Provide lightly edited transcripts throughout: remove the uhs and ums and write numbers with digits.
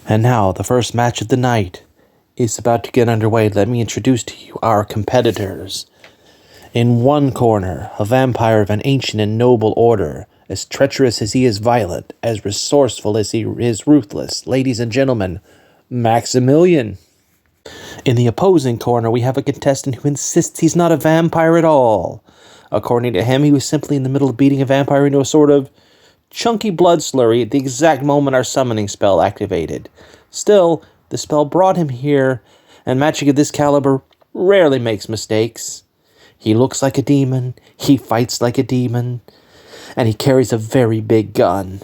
And now, the first match of the night is about to get underway. Let me introduce to you our competitors. In one corner, a vampire of an ancient and noble order, as treacherous as he is violent, as resourceful as he is ruthless. Ladies and gentlemen, Maximilian. In the opposing corner, we have a contestant who insists he's not a vampire at all. According to him, he was simply in the middle of beating a vampire into a sort of chunky blood slurry at the exact moment our summoning spell activated. Still, the spell brought him here, and magic of this caliber rarely makes mistakes. He looks like a demon, he fights like a demon, and he carries a very big gun.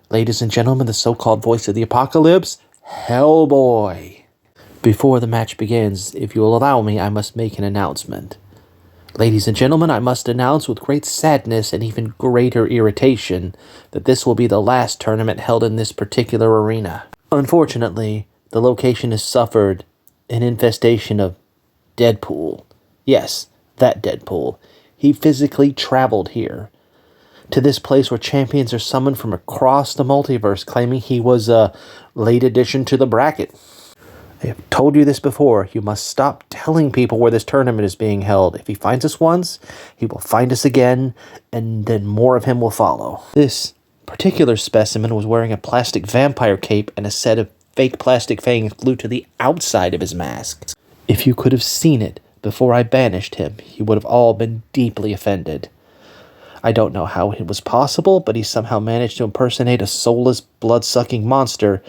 Ladies and gentlemen, the so-called voice of the apocalypse, Hellboy. Before the match begins, if you will allow me, I must make an announcement. Ladies and gentlemen, I must announce with great sadness and even greater irritation that this will be the last tournament held in this particular arena. Unfortunately, the location has suffered an infestation of Deadpool. Yes, that Deadpool. He physically traveled here to this place where champions are summoned from across the multiverse, claiming he was a late addition to the bracket. I have told you this before. You must stop telling people where this tournament is being held. If he finds us once, he will find us again, and then more of him will follow. This particular specimen was wearing a plastic vampire cape, and a set of fake plastic fangs glued to the outside of his mask. If you could have seen it before I banished him, you would have all been deeply offended. I don't know how it was possible, but he somehow managed to impersonate a soulless, blood-sucking monster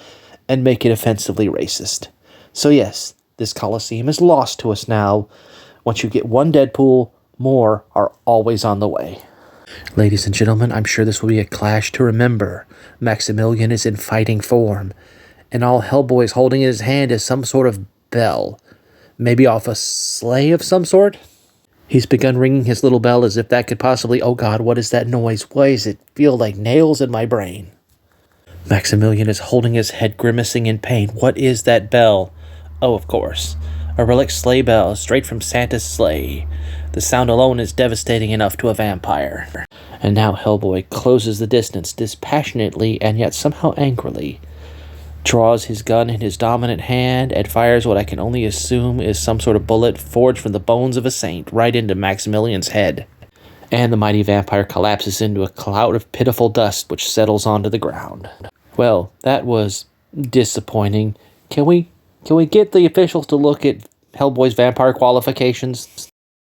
and make it offensively racist. So yes, this Coliseum is lost to us now. Once you get one Deadpool, more are always on the way. Ladies and gentlemen, I'm sure this will be a clash to remember. Maximilian is in fighting form, and all Hellboy is holding in his hand is some sort of bell. Maybe off a sleigh of some sort? He's begun ringing his little bell as if that could possibly... Oh God, what is that noise? Why does it feel like nails in my brain? Maximilian is holding his head, grimacing in pain. What is that bell? Oh, of course. A relic sleigh bell, straight from Santa's sleigh. The sound alone is devastating enough to a vampire. And now Hellboy closes the distance dispassionately and yet somehow angrily, draws his gun in his dominant hand, and fires what I can only assume is some sort of bullet forged from the bones of a saint right into Maximilian's head. And the mighty vampire collapses into a cloud of pitiful dust which settles onto the ground. Well, that was disappointing. Can we get the officials to look at Hellboy's vampire qualifications?